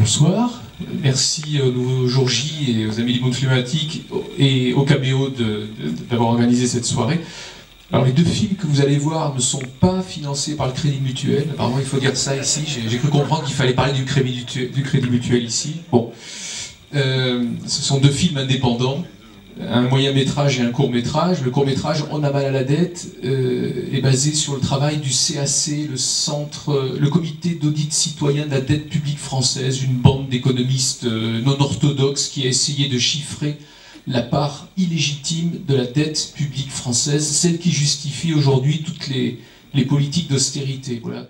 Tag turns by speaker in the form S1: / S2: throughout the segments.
S1: Bonsoir, merci aux nouveaux jour J et aux amis du monde climatique et au Caméo d'avoir organisé cette soirée. Alors les deux films que vous allez voir ne sont pas financés par le Crédit Mutuel, apparemment il faut dire ça ici, j'ai cru comprendre qu'il fallait parler du Crédit Mutuel ici. Bon, ce sont deux films indépendants, un moyen métrage et un court métrage. Le court métrage On a mal à la dette est basé sur le travail du CAC, le comité d'audit citoyen de la dette publique française, une bande d'économistes non orthodoxes qui a essayé de chiffrer la part illégitime de la dette publique française, celle qui justifie aujourd'hui toutes les politiques d'austérité. Voilà.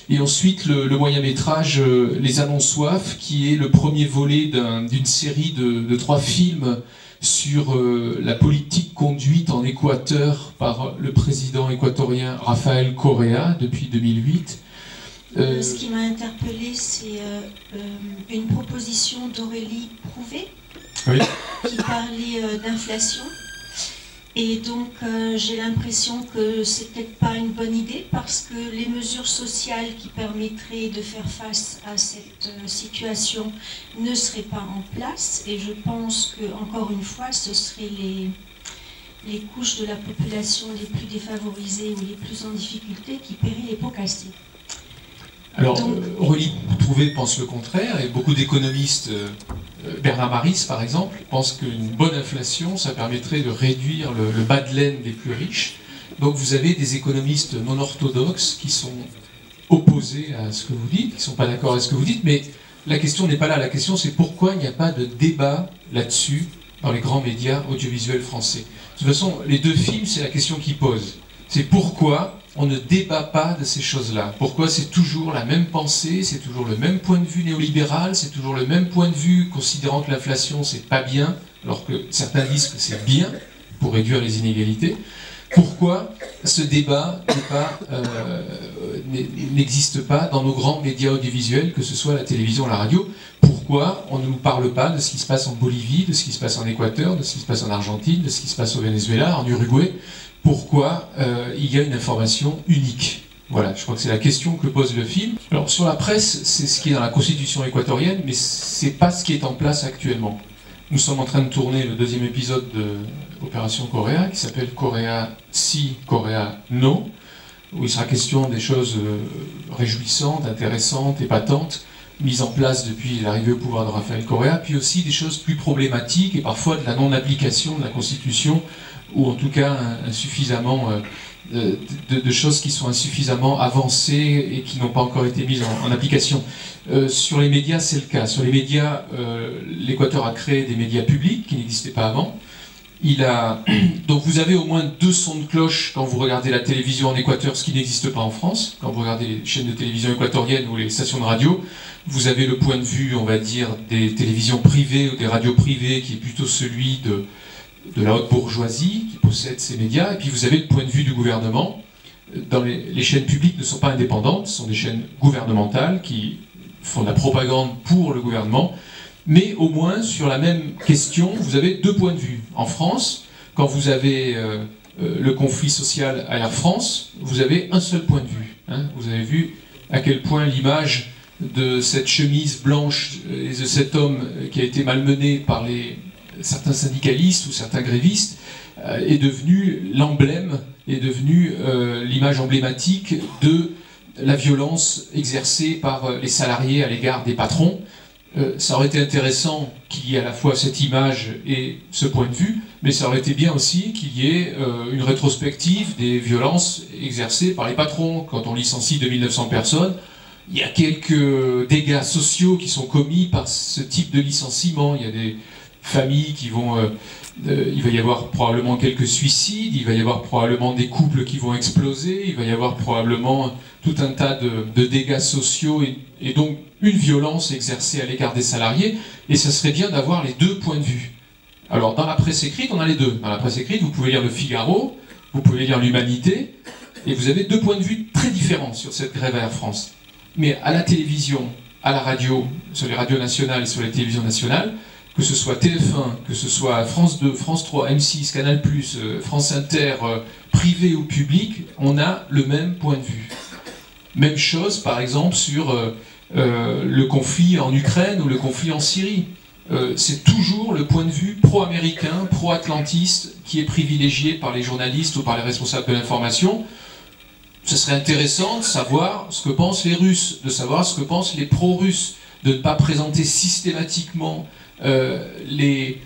S1: Et ensuite le moyen métrage Les Amants soif, qui est le premier volet d'une série de 3 films sur la politique conduite en Équateur par le président équatorien Rafael Correa depuis 2008.
S2: Ce qui m'a interpellée, c'est une proposition d'Aurélie Prouvé, oui, qui parlait d'inflation. Et donc j'ai l'impression que c'est peut-être pas une bonne idée, parce que les mesures sociales qui permettraient de faire face à cette situation ne seraient pas en place. Et je pense que, encore une fois, ce seraient les couches de la population les plus défavorisées ou les plus en difficulté qui paieraient les pots cassés.
S1: Alors, Aurélie Prouvé pense le contraire, et beaucoup d'économistes, Bernard Maris par exemple, pense qu'une bonne inflation, ça permettrait de réduire le bas de laine des plus riches. Donc vous avez des économistes non orthodoxes qui sont opposés à ce que vous dites, qui ne sont pas d'accord avec ce que vous dites, mais la question n'est pas là. La question, c'est pourquoi il n'y a pas de débat là-dessus dans les grands médias audiovisuels français. De toute façon, les deux films, c'est la question qu'ils posent. C'est pourquoi on ne débat pas de ces choses-là. Pourquoi c'est toujours la même pensée, c'est toujours le même point de vue néolibéral, c'est toujours le même point de vue considérant que l'inflation c'est pas bien, alors que certains disent que c'est bien pour réduire les inégalités. Pourquoi ce débat n'existe pas dans nos grands médias audiovisuels, que ce soit la télévision ou la radio? Pourquoi on ne nous parle pas de ce qui se passe en Bolivie, de ce qui se passe en Équateur, de ce qui se passe en Argentine, de ce qui se passe au Venezuela, en Uruguay? Pourquoi il y a une information unique? Voilà, je crois que c'est la question que pose le film. Alors sur la presse, c'est ce qui est dans la constitution équatorienne, mais c'est pas ce qui est en place actuellement. Nous sommes en train de tourner le 2e épisode de Opération Correa, qui s'appelle Correa Si, Correa No, où il sera question des choses réjouissantes, intéressantes, épatantes, mises en place depuis l'arrivée au pouvoir de Rafael Correa, puis aussi des choses plus problématiques et parfois de la non-application de la Constitution, ou en tout cas insuffisamment de choses qui sont insuffisamment avancées et qui n'ont pas encore été mises en application. Sur les médias, c'est le cas. Sur les médias, l'Équateur a créé des médias publics qui n'existaient pas avant. Donc vous avez au moins 2 sons de cloche quand vous regardez la télévision en Équateur, ce qui n'existe pas en France. Quand vous regardez les chaînes de télévision équatoriennes ou les stations de radio, vous avez le point de vue, on va dire, des télévisions privées ou des radios privées, qui est plutôt celui de la haute bourgeoisie qui possède ces médias, et puis vous avez le point de vue du gouvernement. Les chaînes publiques ne sont pas indépendantes, ce sont des chaînes gouvernementales qui font de la propagande pour le gouvernement, mais au moins sur la même question, vous avez 2 points de vue. En France, quand vous avez le conflit social à Air France, vous avez un seul point de vue. Hein. Vous avez vu à quel point l'image de cette chemise blanche et de cet homme qui a été malmené par certains syndicalistes ou certains grévistes est devenu l'emblème, est devenu l'image emblématique de la violence exercée par les salariés à l'égard des patrons. Ça aurait été intéressant qu'il y ait à la fois cette image et ce point de vue, mais ça aurait été bien aussi qu'il y ait une rétrospective des violences exercées par les patrons. Quand on licencie 2900 personnes, il y a quelques dégâts sociaux qui sont commis par ce type de licenciement. Il y a des familles qui vont... il va y avoir probablement quelques suicides, il va y avoir probablement des couples qui vont exploser, il va y avoir probablement tout un tas de dégâts sociaux et donc une violence exercée à l'égard des salariés, et ça serait bien d'avoir les 2 points de vue. Alors dans la presse écrite, on a les 2. Dans la presse écrite, vous pouvez lire Le Figaro, vous pouvez lire l'Humanité, et vous avez 2 points de vue très différents sur cette grève à Air France. Mais à la télévision, à la radio, sur les radios nationales et sur les télévisions nationales, que ce soit TF1, que ce soit France 2, France 3, M6, Canal+, France Inter, privé ou public, on a le même point de vue. Même chose, par exemple, sur le conflit en Ukraine ou le conflit en Syrie. C'est toujours le point de vue pro-américain, pro-atlantiste qui est privilégié par les journalistes ou par les responsables de l'information. Ce serait intéressant de savoir ce que pensent les Russes, de savoir ce que pensent les pro-russes, de ne pas présenter systématiquement les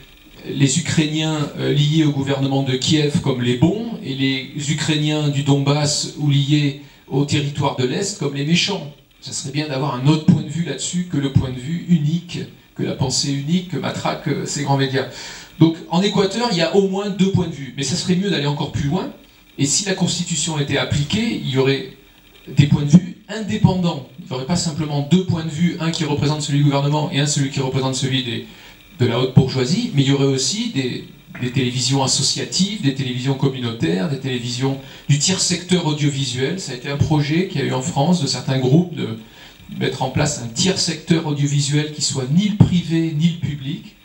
S1: Ukrainiens liés au gouvernement de Kiev comme les bons, et les Ukrainiens du Donbass ou liés au territoire de l'Est comme les méchants. Ça serait bien d'avoir un autre point de vue là-dessus que le point de vue unique, que la pensée unique que matraquent ces grands médias. Donc en Équateur, il y a au moins 2 points de vue, mais ça serait mieux d'aller encore plus loin, et si la Constitution était appliquée, il y aurait des points de vue indépendants. Il n'y aurait pas simplement 2 points de vue, un qui représente celui du gouvernement et un celui qui représente celui de la haute bourgeoisie, mais il y aurait aussi des télévisions associatives, des télévisions communautaires, des télévisions du tiers secteur audiovisuel. Ça a été un projet qu'il y a eu en France de certains groupes de mettre en place un tiers secteur audiovisuel qui soit ni le privé ni le public,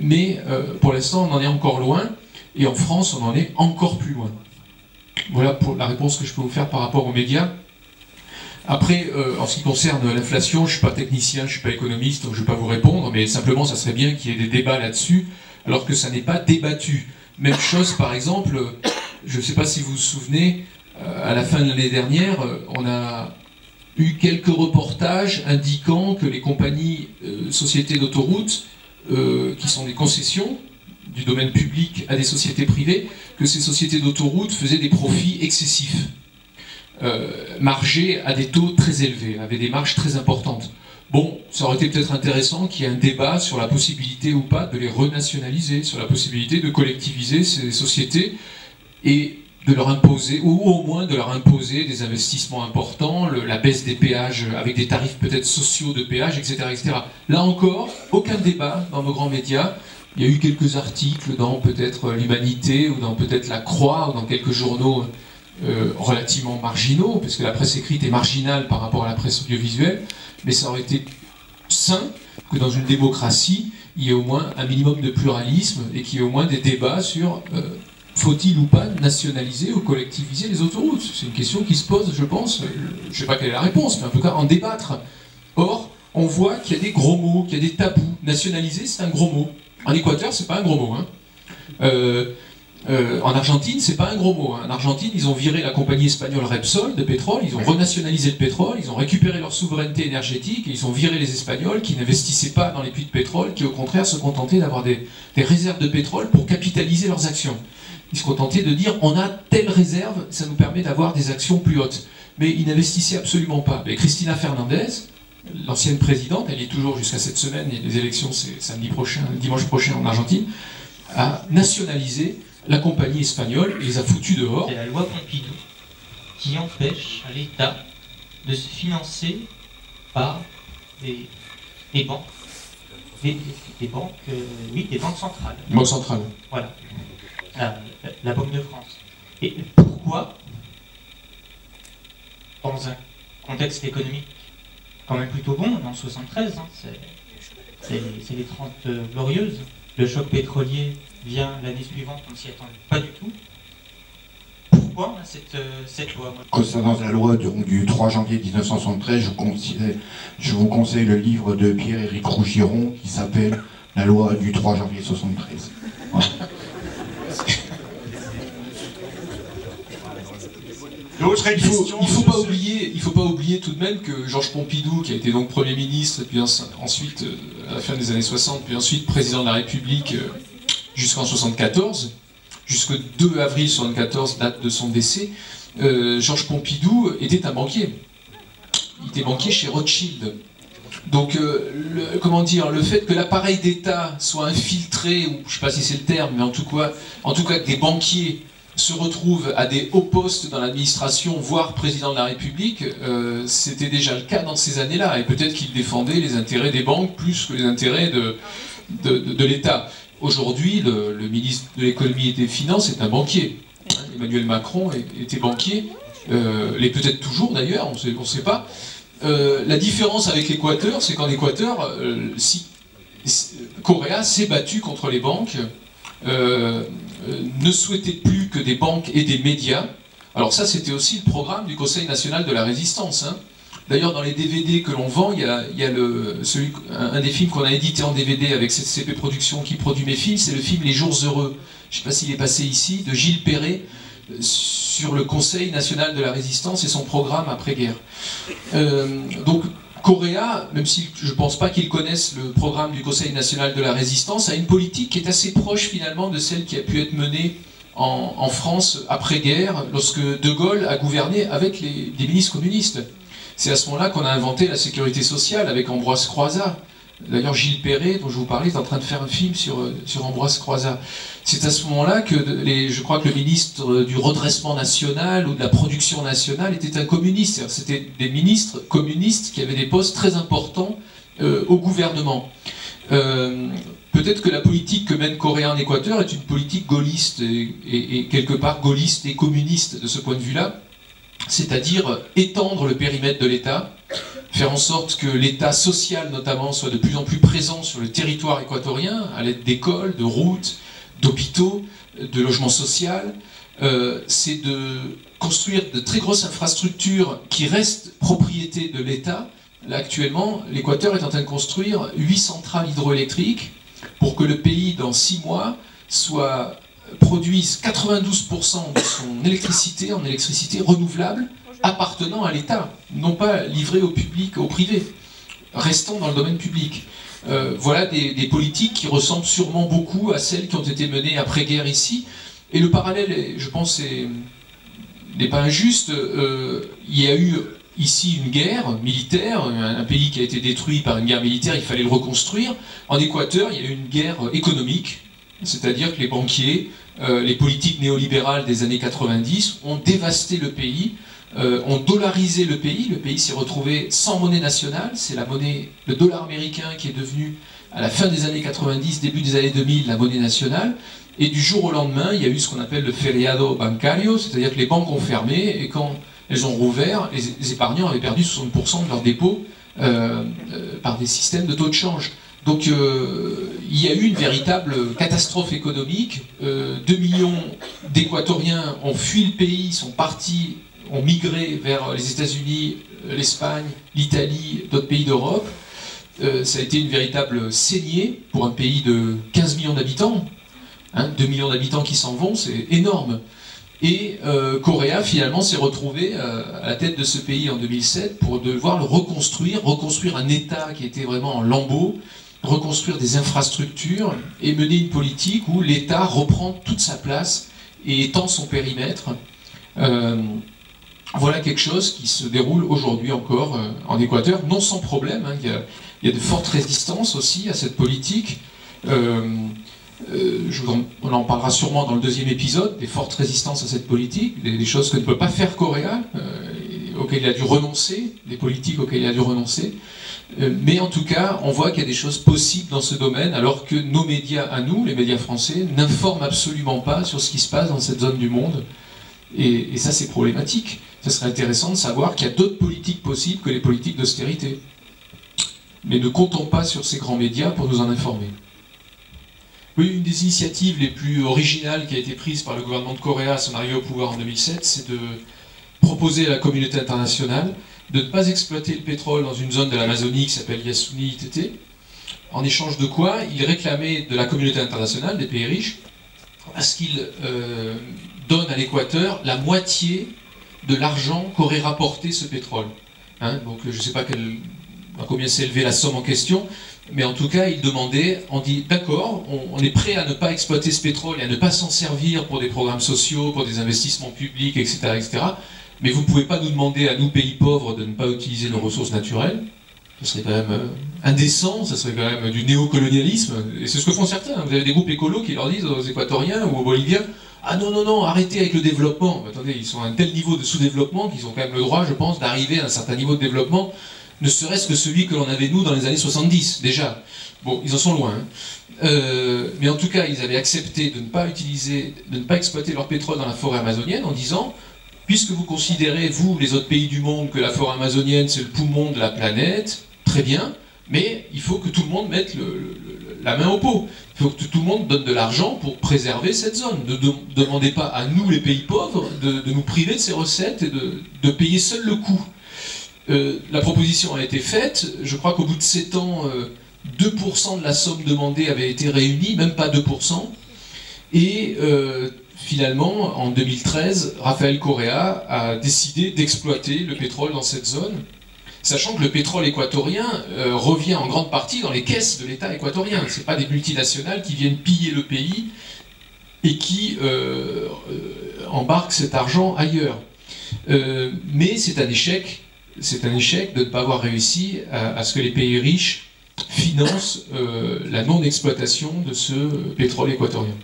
S1: mais pour l'instant on en est encore loin, et en France on en est encore plus loin. Voilà pour la réponse que je peux vous faire par rapport aux médias. Après, en ce qui concerne l'inflation, je ne suis pas technicien, je ne suis pas économiste, donc je ne vais pas vous répondre, mais simplement ça serait bien qu'il y ait des débats là-dessus, alors que ça n'est pas débattu. Même chose, par exemple, je ne sais pas si vous vous souvenez, à la fin de l'année dernière, on a eu quelques reportages indiquant que les compagnies sociétés d'autoroutes, qui sont des concessions du domaine public à des sociétés privées, que ces sociétés d'autoroutes faisaient des profits excessifs, margeaient à des taux très élevés, avaient des marges très importantes. Bon, ça aurait été peut-être intéressant qu'il y ait un débat sur la possibilité ou pas de les renationaliser, sur la possibilité de collectiviser ces sociétés et de leur imposer, ou au moins de leur imposer des investissements importants, la baisse des péages avec des tarifs peut-être sociaux de péage, etc., etc. Là encore, aucun débat dans nos grands médias. Il y a eu quelques articles dans peut-être l'Humanité ou dans peut-être La Croix ou dans quelques journaux relativement marginaux, parce que la presse écrite est marginale par rapport à la presse audiovisuelle, mais ça aurait été sain que dans une démocratie, il y ait au moins un minimum de pluralisme et qu'il y ait au moins des débats sur faut-il ou pas nationaliser ou collectiviser les autoroutes. C'est une question qui se pose, je pense, je ne sais pas quelle est la réponse, mais en tout cas en débattre. Or, on voit qu'il y a des gros mots, qu'il y a des tabous. Nationaliser, c'est un gros mot. En Équateur, c'est pas un gros mot. En Argentine, c'est pas un gros mot. En Argentine, ils ont viré la compagnie espagnole Repsol de pétrole, ils ont renationalisé le pétrole, ils ont récupéré leur souveraineté énergétique, et ils ont viré les Espagnols qui n'investissaient pas dans les puits de pétrole, qui au contraire se contentaient d'avoir des réserves de pétrole pour capitaliser leurs actions. Ils se contentaient de dire on a telle réserve, ça nous permet d'avoir des actions plus hautes. Mais ils n'investissaient absolument pas. Mais Cristina Fernandez, l'ancienne présidente, elle est toujours jusqu'à cette semaine, et les élections c'est dimanche prochain en Argentine, a nationalisé la compagnie espagnole et les a foutus dehors.
S3: C'est la loi Pompidou qui empêche l'État de se financer par des banques. Des banques centrales.
S1: Banque centrale.
S3: Voilà. La Banque de France. Et pourquoi, dans un contexte économique quand même plutôt bon, en 73, hein, c'est les 30 glorieuses, le choc pétrolier vient l'année suivante, on ne s'y attendait pas du tout. Pourquoi on a cette loi?
S4: Concernant la loi du 3 janvier 1973, je vous conseille le livre de Pierre-Éric Rougiron qui s'appelle « La loi du 3 janvier 1973 ». Voilà.
S1: Il faut pas oublier tout de même que Georges Pompidou, qui a été donc Premier ministre, puis ensuite, à la fin des années 60, puis ensuite président de la République jusqu'en 1974, jusqu'au 2 avril 1974, date de son décès, Georges Pompidou était un banquier. Il était banquier chez Rothschild. Donc, le fait que l'appareil d'État soit infiltré, ou je ne sais pas si c'est le terme, mais en tout cas que des banquiers se retrouvent à des hauts postes dans l'administration, voire président de la République, c'était déjà le cas dans ces années-là. Et peut-être qu'il défendait les intérêts des banques plus que les intérêts de l'État. Aujourd'hui, le ministre de l'économie et des finances est un banquier. Emmanuel Macron était banquier, l'est peut-être toujours d'ailleurs, on ne sait pas. La différence avec l'Équateur, c'est qu'en Équateur, Correa s'est battu contre les banques, ne souhaitait plus que des banques et des médias. Alors ça, c'était aussi le programme du Conseil national de la résistance. Hein. D'ailleurs, dans les DVD que l'on vend, il y a un des films qu'on a édité en DVD avec CCP Productions qui produit mes films, c'est le film Les Jours Heureux. Je ne sais pas s'il est passé ici, de Gilles Perret, sur le Conseil national de la résistance et son programme après-guerre. Donc, Correa, même si je ne pense pas qu'ils connaissent le programme du Conseil national de la résistance, a une politique qui est assez proche finalement de celle qui a pu être menée en France après-guerre, lorsque De Gaulle a gouverné avec des ministres communistes. C'est à ce moment-là qu'on a inventé la sécurité sociale avec Ambroise Croizat. D'ailleurs, Gilles Perret, dont je vous parlais, est en train de faire un film sur Ambroise Croizat. C'est à ce moment-là que je crois que le ministre du redressement national ou de la production nationale était un communiste. C'était des ministres communistes qui avaient des postes très importants au gouvernement. Peut-être que la politique que mène Correa en Équateur est une politique gaulliste et quelque part gaulliste et communiste de ce point de vue-là, c'est-à-dire étendre le périmètre de l'État, faire en sorte que l'État social notamment soit de plus en plus présent sur le territoire équatorien, à l'aide d'écoles, de routes, d'hôpitaux, de logements sociaux. C'est de construire de très grosses infrastructures qui restent propriété de l'État. Là actuellement, l'Équateur est en train de construire 8 centrales hydroélectriques pour que le pays, dans 6 mois, produise 92% de son électricité en électricité renouvelable appartenant à l'État, non pas livrée au public, au privé, restant dans le domaine public. Voilà des politiques qui ressemblent sûrement beaucoup à celles qui ont été menées après-guerre ici. Et le parallèle, je pense, n'est pas injuste. Il y a eu ici une guerre militaire, un pays qui a été détruit par une guerre militaire, il fallait le reconstruire. En Équateur, il y a eu une guerre économique, c'est-à-dire que les banquiers, les politiques néolibérales des années 90 ont dévasté le pays, ont dollarisé le pays s'est retrouvé sans monnaie nationale, c'est le dollar américain qui est devenu, à la fin des années 90, début des années 2000, la monnaie nationale, et du jour au lendemain, il y a eu ce qu'on appelle le feriado bancario, c'est-à-dire que les banques ont fermé, et quand elles ont rouvert, les épargnants avaient perdu 60% de leurs dépôts par des systèmes de taux de change. Donc il y a eu une véritable catastrophe économique. 2 millions d'Équatoriens ont fui le pays, sont partis, ont migré vers les États-Unis, l'Espagne, l'Italie, d'autres pays d'Europe. Ça a été une véritable saignée pour un pays de 15 millions d'habitants. 2 millions d'habitants qui s'en vont, c'est énorme. Et Correa, finalement, s'est retrouvé à la tête de ce pays en 2007 pour devoir le reconstruire un État qui était vraiment en lambeaux, reconstruire des infrastructures et mener une politique où l'État reprend toute sa place et étend son périmètre. Voilà quelque chose qui se déroule aujourd'hui encore en Équateur, non sans problème. Hein. Il y a de fortes résistances aussi à cette politique. On en parlera sûrement dans le deuxième épisode, des fortes résistances à cette politique, des choses que ne peut pas faire Correa, auxquelles il a dû renoncer, des politiques auxquelles il a dû renoncer. Mais en tout cas, on voit qu'il y a des choses possibles dans ce domaine, alors que nos médias à nous, les médias français, n'informent absolument pas sur ce qui se passe dans cette zone du monde. Et ça, c'est problématique. Ça serait intéressant de savoir qu'il y a d'autres politiques possibles que les politiques d'austérité. Mais ne comptons pas sur ces grands médias pour nous en informer. Oui, une des initiatives les plus originales qui a été prise par le gouvernement de Correa à son arrivée au pouvoir en 2007, c'est de proposer à la communauté internationale de ne pas exploiter le pétrole dans une zone de l'Amazonie qui s'appelle Yasuni-ITT, en échange de quoi il réclamait de la communauté internationale, des pays riches, parce qu'il donne à l'Équateur la moitié de l'argent qu'aurait rapporté ce pétrole. Hein, donc je ne sais pas à combien s'est élevée la somme en question, mais en tout cas il demandait, on dit d'accord, on est prêt à ne pas exploiter ce pétrole et à ne pas s'en servir pour des programmes sociaux, pour des investissements publics, etc., etc., mais vous ne pouvez pas nous demander à nous, pays pauvres, de ne pas utiliser nos ressources naturelles. Ce serait quand même indécent, ce serait quand même du néocolonialisme, et c'est ce que font certains. Vous avez des groupes écolos qui leur disent aux Équatoriens ou aux Boliviens « Ah non, non, non, arrêtez avec le développement ». Mais attendez, ils sont à un tel niveau de sous-développement qu'ils ont quand même le droit, je pense, d'arriver à un certain niveau de développement, ne serait-ce que celui que l'on avait nous dans les années 70, déjà. Bon, ils en sont loin. Hein. Mais en tout cas, ils avaient accepté de ne pas exploiter leur pétrole dans la forêt amazonienne en disant « Puisque vous considérez, vous, les autres pays du monde, que la forêt amazonienne, c'est le poumon de la planète, très bien, mais il faut que tout le monde mette la main au pot. Il faut que tout le monde donne de l'argent pour préserver cette zone. Ne demandez pas à nous, les pays pauvres, de nous priver de ces recettes et de payer seul le coût. La proposition a été faite. Je crois qu'au bout de 7 ans, 2% de la somme demandée avait été réunie, même pas 2%. Et finalement, en 2013, Rafael Correa a décidé d'exploiter le pétrole dans cette zone, sachant que le pétrole équatorien revient en grande partie dans les caisses de l'État équatorien. Ce n'est pas des multinationales qui viennent piller le pays et qui embarquent cet argent ailleurs. Mais c'est un échec de ne pas avoir réussi à ce que les pays riches financent la non-exploitation de ce pétrole équatorien.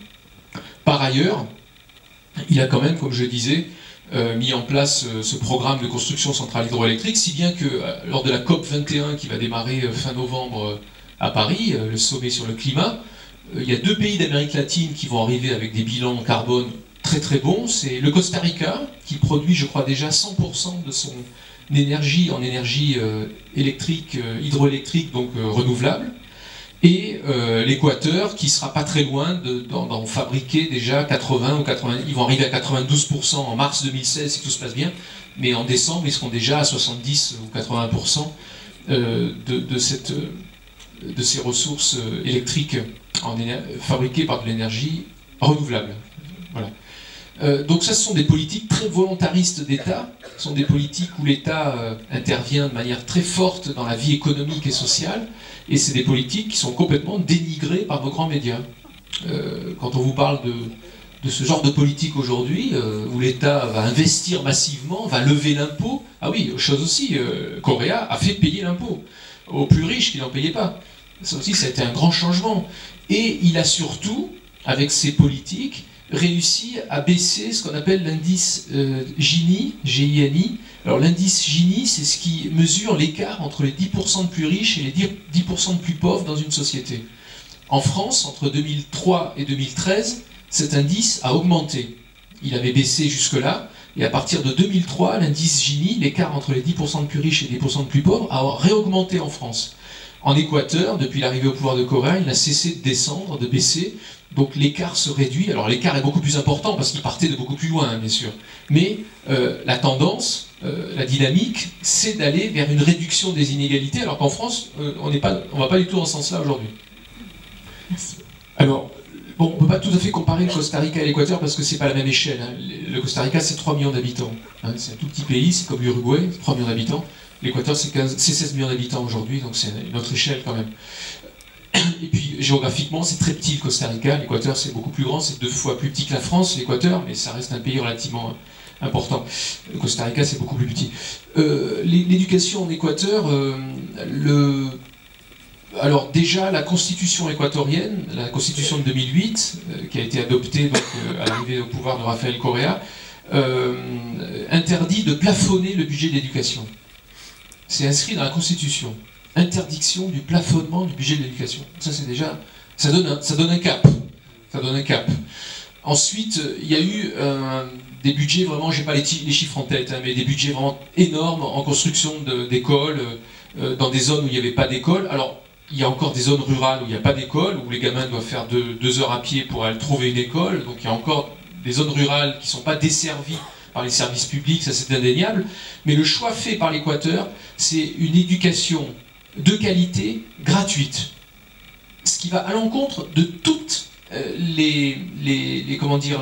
S1: Par ailleurs, il a quand même, comme je disais, mis en place ce programme de construction centrale hydroélectrique, si bien que lors de la COP 21 qui va démarrer fin novembre à Paris, le sommet sur le climat, il y a 2 pays d'Amérique latine qui vont arriver avec des bilans en carbone très très bons. C'est le Costa Rica, qui produit, je crois, déjà 100% de son énergie en énergie électrique, hydroélectrique, donc renouvelable, et l'Équateur, qui sera pas très loin d'en fabriquer déjà 80 ou 90, ils vont arriver à 92% en mars 2016 si tout se passe bien, mais en décembre ils seront déjà à 70 ou 80% de ces ressources électriques fabriquées par de l'énergie renouvelable. Voilà. Donc ça, ce sont des politiques très volontaristes d'État, ce sont des politiques où l'État intervient de manière très forte dans la vie économique et sociale, et c'est des politiques qui sont complètement dénigrées par nos grands médias. Quand on vous parle de ce genre de politique aujourd'hui, où l'État va investir massivement, va lever l'impôt, ah oui, chose aussi, Correa a fait payer l'impôt aux plus riches qui n'en payaient pas. Ça aussi, ça a été un grand changement. Et il a surtout, avec ses politiques, réussi à baisser ce qu'on appelle l'indice Gini, G-I-N-I. Alors l'indice Gini, c'est ce qui mesure l'écart entre les 10% de plus riches et les 10% de plus pauvres dans une société. En France, entre 2003 et 2013, cet indice a augmenté. Il avait baissé jusque-là, et à partir de 2003, l'indice Gini, l'écart entre les 10% de plus riches et les 10% de plus pauvres, a réaugmenté en France. En Équateur, depuis l'arrivée au pouvoir de Correa, il n'a cessé de descendre, de baisser. Donc l'écart se réduit. Alors l'écart est beaucoup plus important parce qu'il partait de beaucoup plus loin, hein, bien sûr. Mais la tendance, la dynamique, c'est d'aller vers une réduction des inégalités, alors qu'en France, on ne va pas du tout dans ce sens-là aujourd'hui.
S2: Merci.
S1: Alors, bon, on ne peut pas tout à fait comparer le Costa Rica et l'Équateur parce que ce n'est pas la même échelle. Hein. Le Costa Rica, c'est 3 millions d'habitants. Hein. C'est un tout petit pays, c'est comme l'Uruguay, 3 millions d'habitants. L'Équateur, c'est 16 millions d'habitants aujourd'hui, donc c'est une autre échelle quand même. Et puis géographiquement, c'est très petit le Costa Rica. L'Équateur, c'est beaucoup plus grand, c'est 2 fois plus petit que la France, l'Équateur, mais ça reste un pays relativement important. Le Costa Rica, c'est beaucoup plus petit. L'éducation en Équateur, alors déjà, la constitution équatorienne, la constitution de 2008, qui a été adoptée donc, à l'arrivée au pouvoir de Rafael Correa, interdit de plafonner le budget de l'éducation. C'est inscrit dans la Constitution. Interdiction du plafonnement du budget de l'éducation. Ça, c'est déjà... Ça donne un cap. Ça donne un cap. Ensuite, il y a eu des budgets vraiment, j'ai pas les chiffres en tête, hein, mais des budgets vraiment énormes en construction d'écoles, dans des zones où il n'y avait pas d'école. Alors, il y a encore des zones rurales où il n'y a pas d'école, où les gamins doivent faire 2 heures à pied pour aller trouver une école. Donc, il y a encore des zones rurales qui ne sont pas desservies par les services publics, ça c'est indéniable, mais le choix fait par l'Équateur, c'est une éducation de qualité gratuite, ce qui va à l'encontre de toutes comment dire,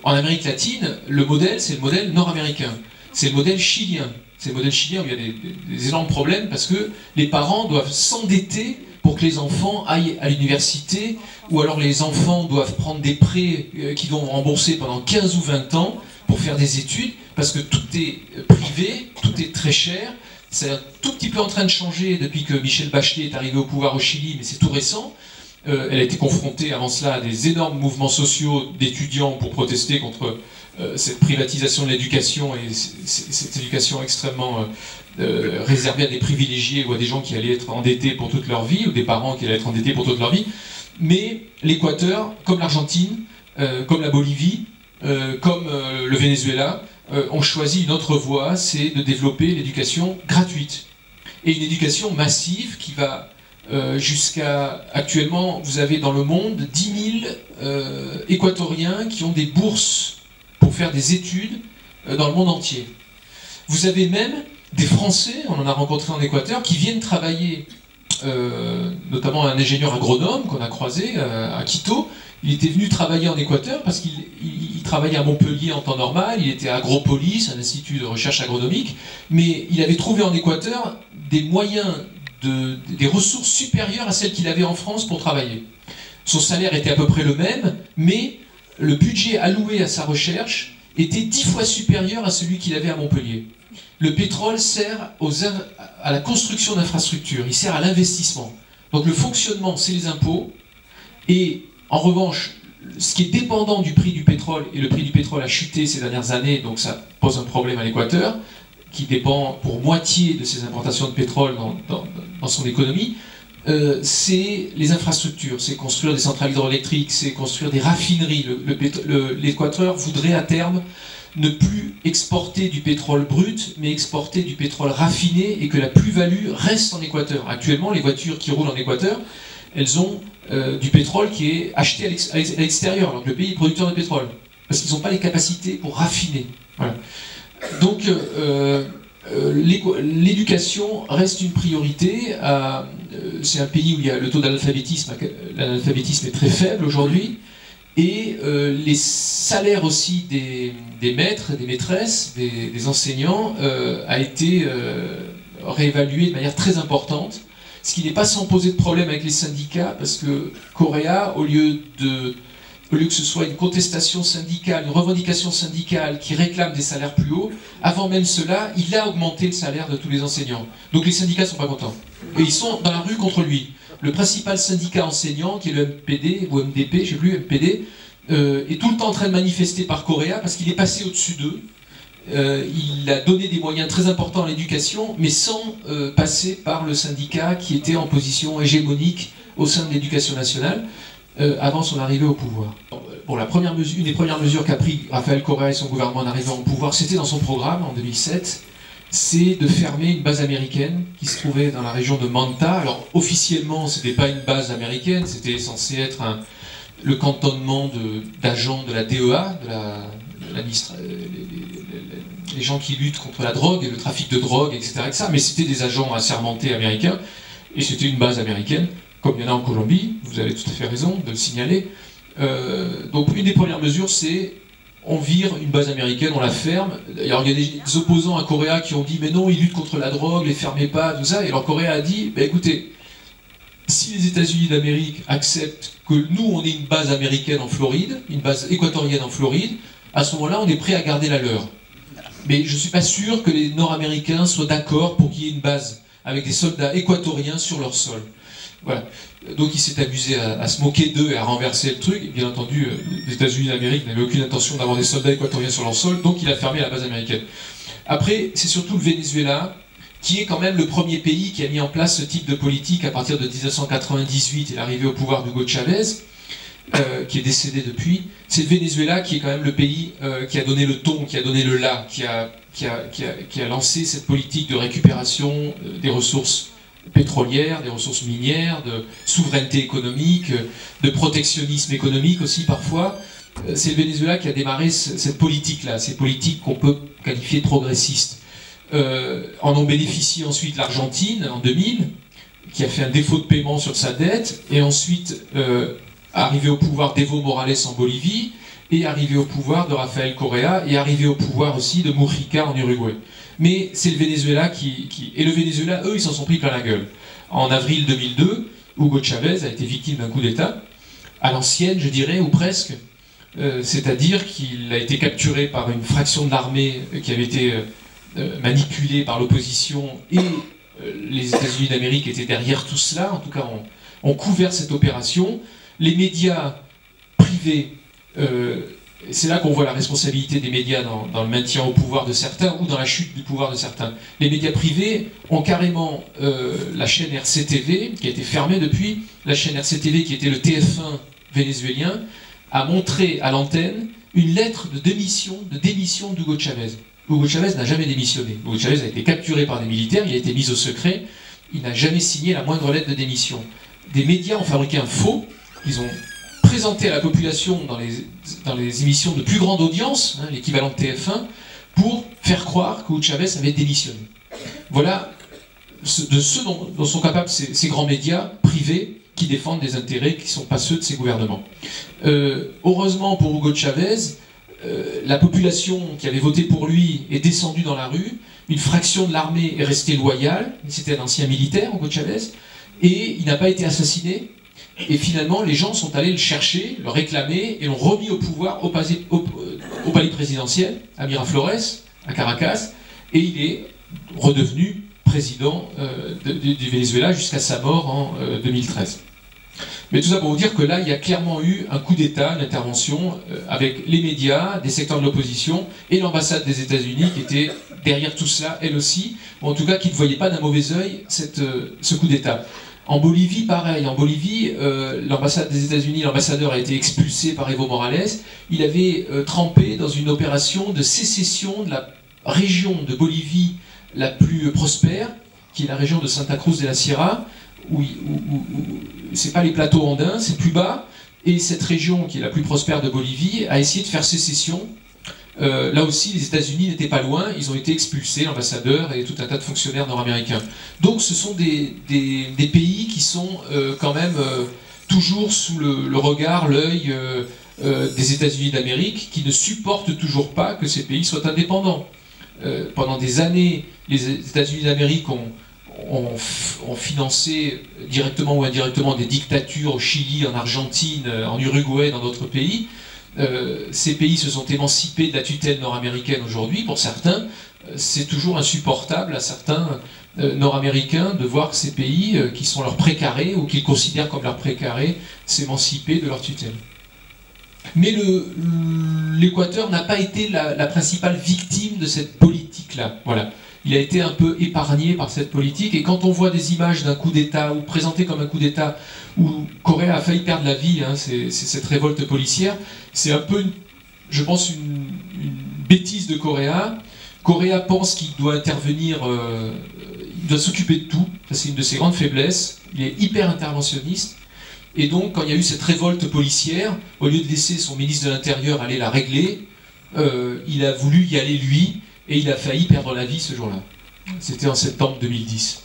S1: en Amérique latine, le modèle, c'est le modèle nord-américain, c'est le modèle chilien. C'est le modèle chilien où il y a des énormes problèmes parce que les parents doivent s'endetter pour que les enfants aillent à l'université, ou alors les enfants doivent prendre des prêts qu'ils vont rembourser pendant 15 ou 20 ans pour faire des études, parce que tout est privé, tout est très cher. C'est un tout petit peu en train de changer depuis que Michelle Bachelet est arrivée au pouvoir au Chili, mais c'est tout récent. Elle a été confrontée avant cela à des énormes mouvements sociaux d'étudiants pour protester contre cette privatisation de l'éducation et cette éducation extrêmement réservée à des privilégiés ou à des gens qui allaient être endettés pour toute leur vie, ou des parents qui allaient être endettés pour toute leur vie. Mais l'Équateur, comme l'Argentine, comme la Bolivie, comme le Venezuela, ont choisi une autre voie, c'est de développer l'éducation gratuite. Et une éducation massive qui va jusqu'à actuellement, vous avez dans le monde 10 000 équatoriens qui ont des bourses pour faire des études dans le monde entier. Vous avez même des Français, on en a rencontré en Équateur, qui viennent travailler, notamment un ingénieur agronome qu'on a croisé à Quito. Il était venu travailler en Équateur parce qu'il travaillait à Montpellier en temps normal, il était à Agropolis, un institut de recherche agronomique, mais il avait trouvé en Équateur des moyens, des ressources supérieures à celles qu'il avait en France pour travailler. Son salaire était à peu près le même, mais le budget alloué à sa recherche était 10 fois supérieur à celui qu'il avait à Montpellier. Le pétrole sert à la construction d'infrastructures, il sert à l'investissement. Donc le fonctionnement, c'est les impôts, et en revanche, ce qui est dépendant du prix du pétrole, et le prix du pétrole a chuté ces dernières années, donc ça pose un problème à l'Équateur, qui dépend pour moitié de ses importations de pétrole dans son économie, c'est les infrastructures, c'est construire des centrales hydroélectriques, c'est construire des raffineries. L'Équateur voudrait à terme ne plus exporter du pétrole brut, mais exporter du pétrole raffiné et que la plus-value reste en Équateur. Actuellement, les voitures qui roulent en Équateur, elles ont du pétrole qui est acheté à l'extérieur, alors que le pays est producteur de pétrole, parce qu'ils n'ont pas les capacités pour raffiner. Voilà. Donc, l'éducation reste une priorité. C'est un pays où le taux d'analphabétisme est très faible aujourd'hui, et les salaires aussi des maîtres, des maîtresses, des enseignants a été réévalué de manière très importante, ce qui n'est pas sans poser de problème avec les syndicats, parce que Correa, au lieu que ce soit une contestation syndicale, une revendication syndicale qui réclame des salaires plus hauts, avant même cela, il a augmenté le salaire de tous les enseignants. Donc les syndicats ne sont pas contents. Et ils sont dans la rue contre lui. Le principal syndicat enseignant, qui est le MPD, ou MDP, je ne sais plus, MPD, est tout le temps en train de manifester par Correa, parce qu'il est passé au-dessus d'eux. Il a donné des moyens très importants à l'éducation, mais sans passer par le syndicat qui était en position hégémonique au sein de l'éducation nationale. Avant son arrivée au pouvoir. Bon, une des premières mesures qu'a pris Rafael Correa et son gouvernement en arrivant au pouvoir, c'était dans son programme en 2007, c'est de fermer une base américaine qui se trouvait dans la région de Manta. Alors officiellement, ce n'était pas une base américaine, c'était censé être le cantonnement d'agents de la DEA, les gens qui luttent contre la drogue et le trafic de drogue, etc. Mais c'était des agents assermentés américains, et c'était une base américaine. Comme il y en a en Colombie, vous avez tout à fait raison de le signaler. Donc une des premières mesures, c'est on vire une base américaine, on la ferme. Alors il y a des opposants à Correa qui ont dit mais non, ils luttent contre la drogue, les fermez pas, tout ça. Et alors Correa a dit, bah, écoutez, si les États-Unis d'Amérique acceptent que nous on ait une base américaine en Floride, une base équatorienne en Floride, à ce moment-là on est prêt à garder la leur. Mais je ne suis pas sûr que les Nord-Américains soient d'accord pour qu'il y ait une base avec des soldats équatoriens sur leur sol. Voilà. Donc il s'est amusé à se moquer d'eux et à renverser le truc. Et bien entendu, les États-Unis d'Amérique n'avaient aucune intention d'avoir des soldats équatoriens sur leur sol, donc il a fermé la base américaine. Après, c'est surtout le Venezuela, qui est quand même le premier pays qui a mis en place ce type de politique à partir de 1998 et l'arrivée au pouvoir d'Hugo Chavez, qui est décédé depuis. C'est le Venezuela qui est quand même le pays qui a donné le ton, qui a donné le là, qui a lancé cette politique de récupération des ressources pétrolières, des ressources minières, de souveraineté économique, de protectionnisme économique aussi parfois. C'est le Venezuela qui a démarré cette politique-là, ces politiques qu'on peut qualifier de progressistes. En ont bénéficié ensuite l'Argentine en 2000, qui a fait un défaut de paiement sur sa dette, et ensuite arrivé au pouvoir d'Evo Morales en Bolivie, et arrivé au pouvoir de Rafael Correa, et arrivé au pouvoir aussi de Mujica en Uruguay. Mais c'est le Venezuela Et le Venezuela, eux, ils s'en sont pris plein la gueule. En avril 2002, Hugo Chavez a été victime d'un coup d'État, à l'ancienne, je dirais, ou presque. C'est-à-dire qu'il a été capturé par une fraction de l'armée qui avait été manipulée par l'opposition, et les États-Unis d'Amérique étaient derrière tout cela, en tout cas ont couvert cette opération. Les médias privés, c'est là qu'on voit la responsabilité des médias dans le maintien au pouvoir de certains ou dans la chute du pouvoir de certains. Les médias privés ont carrément la chaîne RCTV, qui a été fermée depuis, la chaîne RCTV qui était le TF1 vénézuélien, a montré à l'antenne une lettre de démission d'Hugo Chavez. Hugo Chavez n'a jamais démissionné. Hugo Chavez a été capturé par des militaires, il a été mis au secret, il n'a jamais signé la moindre lettre de démission. Des médias ont fabriqué un faux, ils ont présenté à la population dans les émissions de plus grande audience, hein, l'équivalent de TF1, pour faire croire que Hugo Chavez avait démissionné. Voilà de ce dont sont capables ces grands médias privés qui défendent des intérêts qui ne sont pas ceux de ces gouvernements. Heureusement pour Hugo Chavez, la population qui avait voté pour lui est descendue dans la rue, une fraction de l'armée est restée loyale, c'était un ancien militaire, Hugo Chavez, et il n'a pas été assassiné, et finalement les gens sont allés le chercher, le réclamer, et l'ont remis au pouvoir au palais présidentiel, à Miraflores, à Caracas, et il est redevenu président du Venezuela jusqu'à sa mort en 2013. Mais tout ça pour vous dire que là, il y a clairement eu un coup d'État, une intervention avec les médias, des secteurs de l'opposition et l'ambassade des États-Unis qui était derrière tout cela, elle aussi, ou en tout cas qui ne voyait pas d'un mauvais œil ce coup d'État. En Bolivie, pareil. En Bolivie, l'ambassade des États-Unis, l'ambassadeur a été expulsé par Evo Morales. Il avait trempé dans une opération de sécession de la région de Bolivie la plus prospère, qui est la région de Santa Cruz de la Sierra, où c'est pas les plateaux andins, c'est plus bas, et cette région qui est la plus prospère de Bolivie a essayé de faire sécession. Là aussi, les États-Unis n'étaient pas loin, ils ont été expulsés, l'ambassadeur et tout un tas de fonctionnaires nord-américains. Donc ce sont des pays qui sont quand même toujours sous le regard, l'œil des États-Unis d'Amérique, qui ne supportent toujours pas que ces pays soient indépendants. Pendant des années, les États-Unis d'Amérique ont financé directement ou indirectement des dictatures au Chili, en Argentine, en Uruguay, dans d'autres pays. Ces pays se sont émancipés de la tutelle nord-américaine aujourd'hui. Pour certains, c'est toujours insupportable à certains nord-américains de voir ces pays qui sont leurs précarés ou qu'ils considèrent comme leurs précarés s'émanciper de leur tutelle. Mais l'Équateur n'a pas été la principale victime de cette politique-là. Voilà. Il a été un peu épargné par cette politique, et quand on voit des images d'un coup d'État, ou présenté comme un coup d'État, où Correa a failli perdre la vie, hein, c'est cette révolte policière, c'est un peu, je pense, une bêtise de Correa. Correa pense qu'il doit intervenir, il doit s'occuper de tout, ça c'est une de ses grandes faiblesses, il est hyper interventionniste, et donc quand il y a eu cette révolte policière, au lieu de laisser son ministre de l'Intérieur aller la régler, il a voulu y aller lui, et il a failli perdre la vie ce jour-là. C'était en septembre 2010.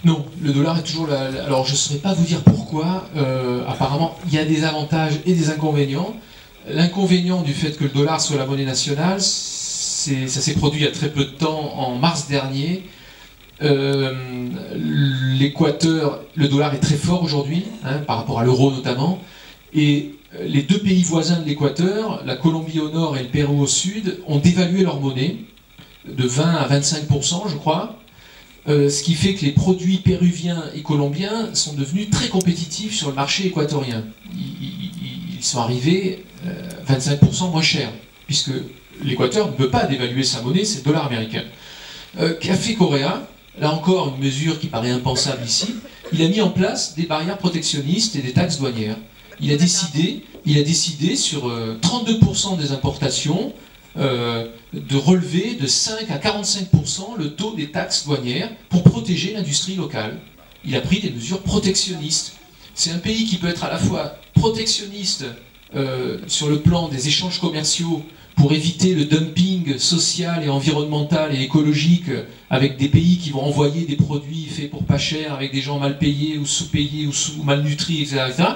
S1: Non, le dollar est toujours là. Alors je ne saurais pas vous dire pourquoi. Apparemment, il y a des avantages et des inconvénients. L'inconvénient du fait que le dollar soit la monnaie nationale, ça s'est produit il y a très peu de temps, en mars dernier. L'Équateur, le dollar est très fort aujourd'hui, hein, par rapport à l'euro notamment. Et les deux pays voisins de l'Équateur, la Colombie au nord et le Pérou au sud, ont dévalué leur monnaie de 20 à 25%, je crois, ce qui fait que les produits péruviens et colombiens sont devenus très compétitifs sur le marché équatorien. Ils sont arrivés 25% moins chers, puisque l'Équateur ne peut pas dévaluer sa monnaie, c'est le dollar américain. Qu'a fait Correa? Là encore, une mesure qui paraît impensable ici. Il a mis en place des barrières protectionnistes et des taxes douanières. Il a décidé sur 32% des importations de relever de 5 à 45% le taux des taxes douanières pour protéger l'industrie locale. Il a pris des mesures protectionnistes. C'est un pays qui peut être à la fois protectionniste sur le plan des échanges commerciaux pour éviter le dumping social et environnemental et écologique avec des pays qui vont envoyer des produits faits pour pas cher avec des gens mal payés ou sous-payés ou malnutris, etc., etc.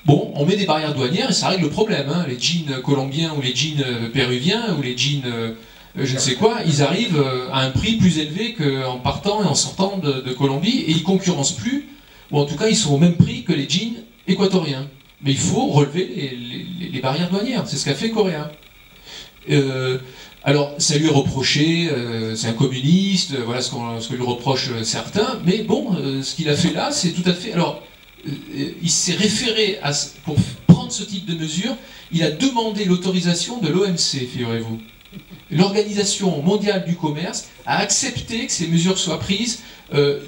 S1: Bon, on met des barrières douanières et ça règle le problème. Hein. Les jeans colombiens ou les jeans péruviens ou les jeans je ne sais quoi, ils arrivent à un prix plus élevé qu'en partant et en sortant de Colombie, et ils concurrencent plus, ou en tout cas ils sont au même prix que les jeans équatoriens. Mais il faut relever les barrières douanières, c'est ce qu'a fait Correa. Alors ça lui est reproché, c'est un communiste, voilà ce que lui reprochent certains, mais bon, ce qu'il a fait là, c'est tout à fait... Alors, il s'est référé, pour prendre ce type de mesure, il a demandé l'autorisation de l'OMC, figurez-vous. L'Organisation mondiale du commerce a accepté que ces mesures soient prises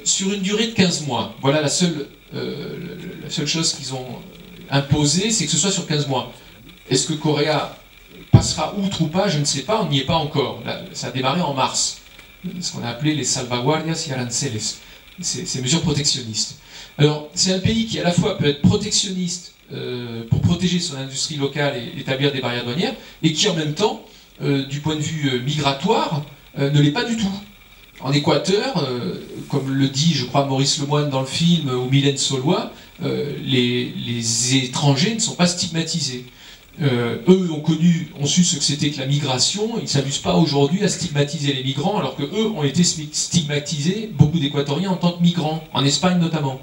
S1: sur une durée de 15 mois. Voilà la seule chose qu'ils ont imposée, c'est que ce soit sur 15 mois. Est-ce que Correa passera outre ou pas? Je ne sais pas, on n'y est pas encore. Là, ça a démarré en mars, ce qu'on a appelé les salvaguardias y aranceles. ces mesures protectionnistes. Alors, c'est un pays qui à la fois peut être protectionniste pour protéger son industrie locale et établir des barrières douanières, et qui en même temps, du point de vue migratoire, ne l'est pas du tout. En Équateur, comme le dit, je crois, Maurice Lemoine dans le film, ou Mylène Saulois, les étrangers ne sont pas stigmatisés. Eux ont su ce que c'était que la migration, ils ne s'amusent pas aujourd'hui à stigmatiser les migrants, alors qu'eux ont été stigmatisés, beaucoup d'Équatoriens, en tant que migrants, en Espagne notamment.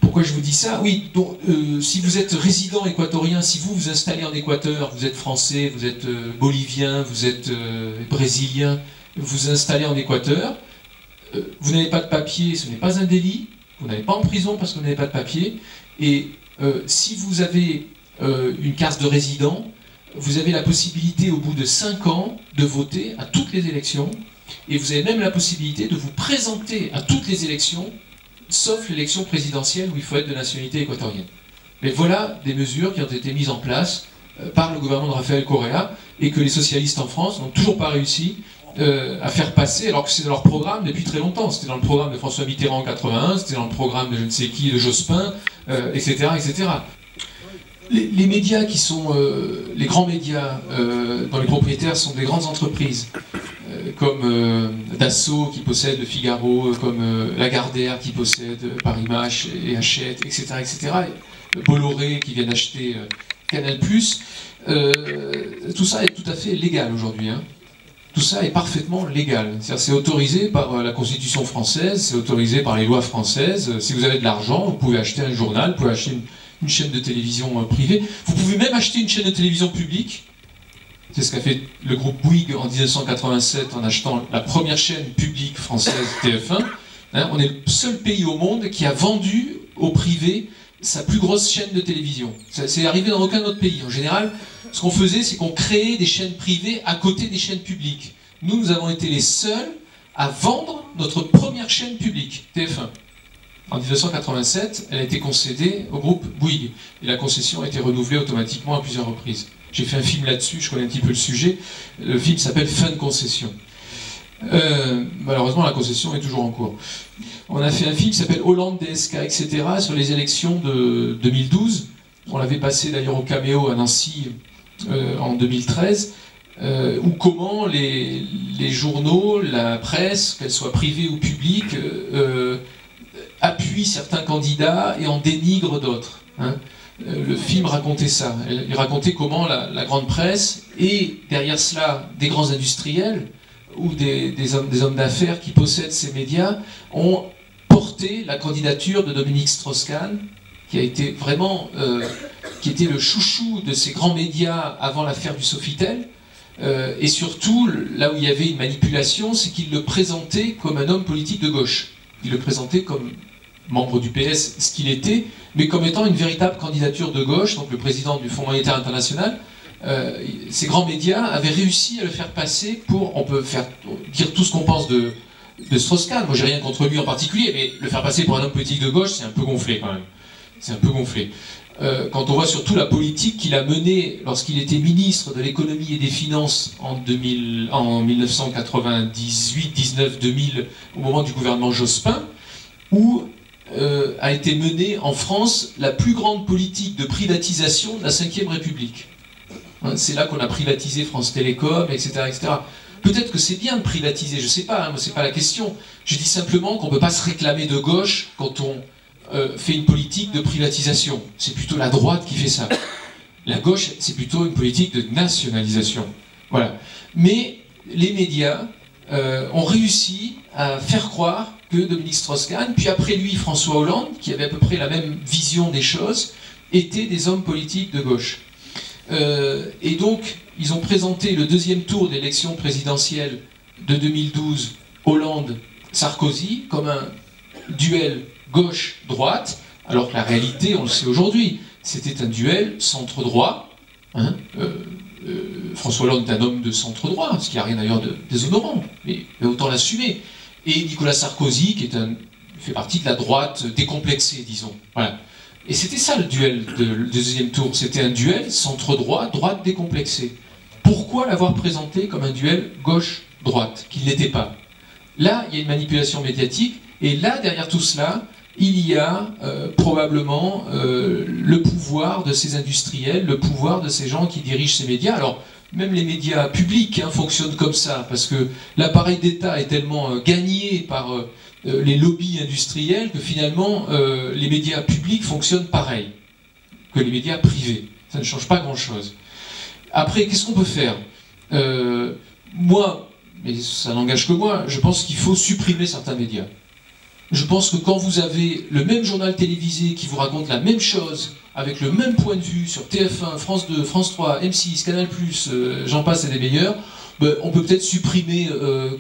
S1: Pourquoi je vous dis ça? Oui, donc, si vous êtes résident équatorien, si vous vous installez en Équateur, vous êtes français, vous êtes bolivien, vous êtes brésilien, vous vous installez en Équateur, vous n'avez pas de papier, ce n'est pas un délit, vous n'allez pas en prison parce que vous n'avez pas de papier, et si vous avez une carte de résident, vous avez la possibilité au bout de 5 ans de voter à toutes les élections, et vous avez même la possibilité de vous présenter à toutes les élections, sauf l'élection présidentielle où il faut être de nationalité équatorienne. Mais voilà des mesures qui ont été mises en place par le gouvernement de Rafael Correa et que les socialistes en France n'ont toujours pas réussi à faire passer, alors que c'est dans leur programme depuis très longtemps. C'était dans le programme de François Mitterrand en 81, c'était dans le programme de je ne sais qui, de Jospin, etc., etc. Les médias qui sont les grands médias dont les propriétaires sont des grandes entreprises, comme Dassault qui possède Le Figaro, comme Lagardère qui possède Paris Match et Hachette, etc., etc., Bolloré qui vient d'acheter Canal+, tout ça est tout à fait légal aujourd'hui. Hein. Tout ça est parfaitement légal. C'est autorisé par la Constitution française, c'est autorisé par les lois françaises. Si vous avez de l'argent, vous pouvez acheter un journal, vous pouvez acheter une chaîne de télévision privée. Vous pouvez même acheter une chaîne de télévision publique. C'est ce qu'a fait le groupe Bouygues en 1987 en achetant la première chaîne publique française TF1. Hein, on est le seul pays au monde qui a vendu au privé sa plus grosse chaîne de télévision. C'est arrivé dans aucun autre pays. En général, ce qu'on faisait, c'est qu'on créait des chaînes privées à côté des chaînes publiques. Nous avons été les seuls à vendre notre première chaîne publique, TF1. En 1987, elle a été concédée au groupe Bouygues. Et la concession a été renouvelée automatiquement à plusieurs reprises. J'ai fait un film là-dessus, je connais un petit peu le sujet. Le film s'appelle Fin de concession. Malheureusement, la concession est toujours en cours. On a fait un film qui s'appelle Hollande, DSK, etc. sur les élections de 2012. On l'avait passé d'ailleurs au Caméo à Nancy en 2013. Ou comment les journaux, la presse, qu'elle soit privée ou publique, appuient certains candidats et en dénigrent d'autres. Hein. Le film racontait ça. Il racontait comment la grande presse et derrière cela des grands industriels ou des hommes d'affaires qui possèdent ces médias ont porté la candidature de Dominique Strauss-Kahn, qui a été vraiment, qui était le chouchou de ces grands médias avant l'affaire du Sofitel. Et surtout, là où il y avait une manipulation, c'est qu'il le présentait comme un homme politique de gauche. Il le présentait comme membre du PS, ce qu'il était, mais comme étant une véritable candidature de gauche, donc le président du Fonds monétaire international. Ces grands médias avaient réussi à le faire passer pour, on peut dire tout ce qu'on pense de Strauss-Kahn, moi j'ai rien contre lui en particulier, mais le faire passer pour un homme politique de gauche, c'est un peu gonflé quand même. C'est un peu gonflé. Quand on voit surtout la politique qu'il a menée lorsqu'il était ministre de l'économie et des finances en 1998, 19, 2000, au moment du gouvernement Jospin, où a été menée en France la plus grande politique de privatisation de la Ve République. Hein, c'est là qu'on a privatisé France Télécom, etc., etc. Peut-être que c'est bien de privatiser, je ne sais pas, hein, moi c'est pas la question. Je dis simplement qu'on ne peut pas se réclamer de gauche quand on fait une politique de privatisation. C'est plutôt la droite qui fait ça. La gauche, c'est plutôt une politique de nationalisation. Voilà. Mais les médias ont réussi à faire croire que Dominique Strauss-Kahn, puis après lui François Hollande, qui avait à peu près la même vision des choses, étaient des hommes politiques de gauche. Et donc, ils ont présenté le deuxième tour d'élection présidentielle de 2012, Hollande-Sarkozy, comme un duel gauche-droite, alors que la réalité, on le sait aujourd'hui, c'était un duel centre-droit. Hein, François Hollande est un homme de centre-droit, ce qui n'a rien d'ailleurs de déshonorant, mais autant l'assumer. Et Nicolas Sarkozy, qui fait partie de la droite décomplexée, disons. Voilà. Et c'était ça le duel du deuxième tour, c'était un duel centre-droit, droite décomplexée. Pourquoi l'avoir présenté comme un duel gauche-droite, qu'il n'était pas? Là, il y a une manipulation médiatique, et là, derrière tout cela, il y a probablement le pouvoir de ces industriels, le pouvoir de ces gens qui dirigent ces médias. Alors, même les médias publics fonctionnent comme ça, parce que l'appareil d'État est tellement gagné par les lobbies industriels que finalement, les médias publics fonctionnent pareil que les médias privés. Ça ne change pas grand-chose. Après, qu'est-ce qu'on peut faire? Moi, mais ça n'engage que moi, je pense qu'il faut supprimer certains médias. Je pense que quand vous avez le même journal télévisé qui vous raconte la même chose, avec le même point de vue sur TF1, France 2, France 3, M6, Canal+, j'en passe et des meilleurs, ben, on peut peut-être supprimer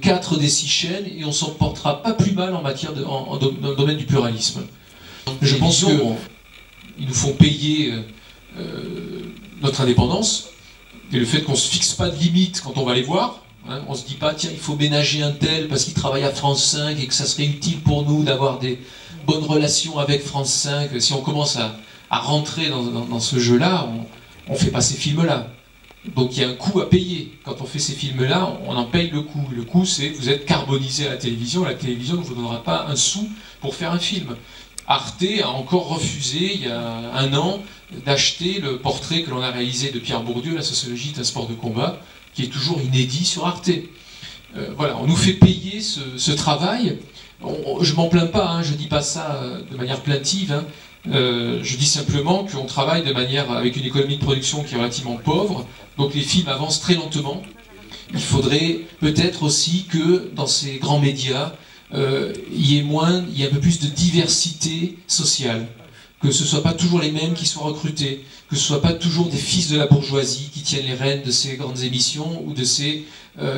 S1: 4 des 6 chaînes et on s'en portera pas plus mal en matière dans le domaine du pluralisme. Je pense qu'ils nous font payer notre indépendance et le fait qu'on ne se fixe pas de limite quand on va les voir. Hein, on ne se dit pas, tiens, il faut ménager un tel parce qu'il travaille à France 5 et que ça serait utile pour nous d'avoir des bonnes relations avec France 5. Si on commence à rentrer dans ce jeu-là, on ne fait pas ces films-là. Donc il y a un coût à payer. Quand on fait ces films-là, on en paye le coût. Le coût, c'est que vous êtes carbonisé à la télévision ne vous donnera pas un sou pour faire un film. Arte a encore refusé, il y a un an, d'acheter le portrait que l'on a réalisé de Pierre Bourdieu, La sociologie d'un sport de combat, qui est toujours inédit sur Arte. Voilà, on nous fait payer ce travail. Je m'en plains pas, je dis pas ça de manière plaintive. Je dis simplement qu'on travaille avec une économie de production qui est relativement pauvre, donc les films avancent très lentement. Il faudrait peut-être aussi que dans ces grands médias, il y ait un peu plus de diversité sociale. Que ce ne soit pas toujours les mêmes qui soient recrutés, que ce ne soit pas toujours des fils de la bourgeoisie qui tiennent les rênes de ces grandes émissions ou de ces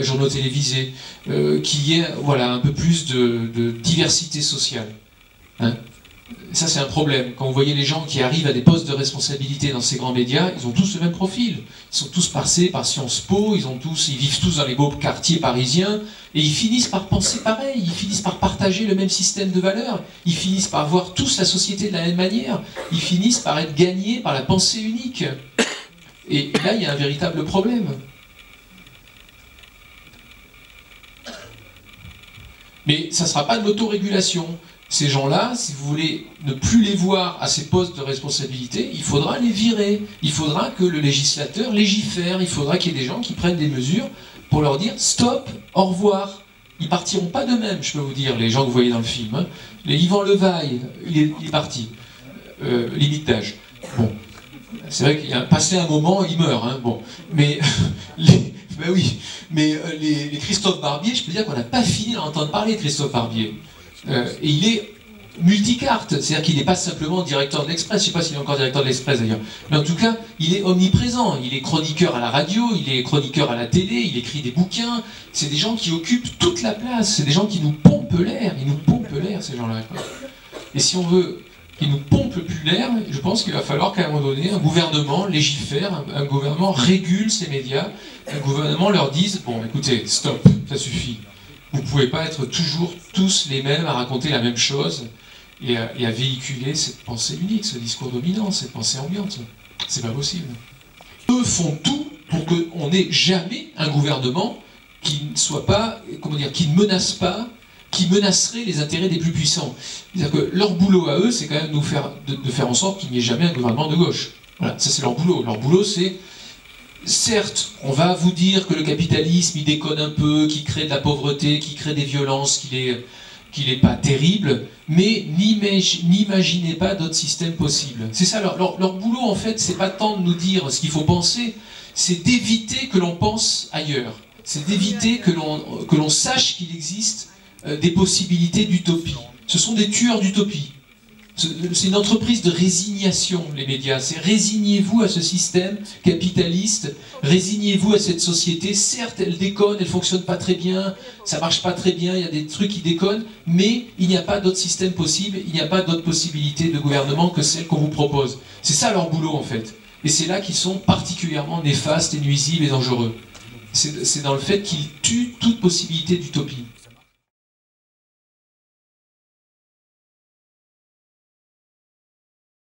S1: journaux télévisés, qu'il y ait voilà, un peu plus de diversité sociale. Hein? Ça c'est un problème. Quand vous voyez les gens qui arrivent à des postes de responsabilité dans ces grands médias, ils ont tous le même profil. Ils sont tous passés par Sciences Po, ils vivent tous dans les beaux quartiers parisiens, et ils finissent par penser pareil, ils finissent par partager le même système de valeurs, ils finissent par voir tous la société de la même manière, ils finissent par être gagnés par la pensée unique. Et là, il y a un véritable problème. Mais ça ne sera pas de l'autorégulation. Ces gens-là, si vous voulez ne plus les voir à ces postes de responsabilité, il faudra les virer. Il faudra que le législateur légifère. Il faudra qu'il y ait des gens qui prennent des mesures pour leur dire « stop, au revoir ». Ils partiront pas d'eux-mêmes, je peux vous dire, les gens que vous voyez dans le film. Hein. Les Yvan Levaille, il est parti. Limite d'âge. Bon. C'est vrai qu'il a passé un moment, il meurt. Hein. Bon. Mais ben oui. Mais les Christophe Barbier, je peux dire qu'on n'a pas fini d'entendre parler de Christophe Barbier. Et il est multicarte, c'est-à-dire qu'il n'est pas simplement directeur de l'Express, je ne sais pas s'il est encore directeur de l'Express d'ailleurs, mais en tout cas, il est omniprésent, il est chroniqueur à la radio, il est chroniqueur à la télé, il écrit des bouquins, c'est des gens qui occupent toute la place, c'est des gens qui nous pompent l'air, ils nous pompent l'air ces gens-là. Et si on veut qu'ils nous pompent plus l'air, je pense qu'il va falloir qu'à un moment donné, un gouvernement légifère, un gouvernement régule ces médias, un gouvernement leur dise, bon écoutez, stop, ça suffit. Vous ne pouvez pas être toujours tous les mêmes à raconter la même chose et à véhiculer cette pensée unique, ce discours dominant, cette pensée ambiante. C'est pas possible. Eux font tout pour qu'on n'ait jamais un gouvernement qui ne soit pas, comment dire, qui ne menace pas, qui menacerait les intérêts des plus puissants. C'est-à-dire que leur boulot à eux, c'est quand même de faire en sorte qu'il n'y ait jamais un gouvernement de gauche. Voilà, ça c'est leur boulot. Leur boulot, c'est certes, on va vous dire que le capitalisme, il déconne un peu, qu'il crée de la pauvreté, qu'il crée des violences, qu'il n'est pas terrible, mais n'imaginez pas d'autres systèmes possibles. C'est ça, leur boulot, en fait, c'est pas tant de nous dire ce qu'il faut penser, c'est d'éviter que l'on pense ailleurs. C'est d'éviter que l'on sache qu'il existe des possibilités d'utopie. Ce sont des tueurs d'utopie. C'est une entreprise de résignation, les médias. C'est résignez-vous à ce système capitaliste, résignez-vous à cette société. Certes, elle déconne, elle ne fonctionne pas très bien, ça ne marche pas très bien, il y a des trucs qui déconnent, mais il n'y a pas d'autre système possible, il n'y a pas d'autre possibilité de gouvernement que celle qu'on vous propose. C'est ça leur boulot, en fait. Et c'est là qu'ils sont particulièrement néfastes et nuisibles et dangereux. C'est dans le fait qu'ils tuent toute possibilité d'utopie.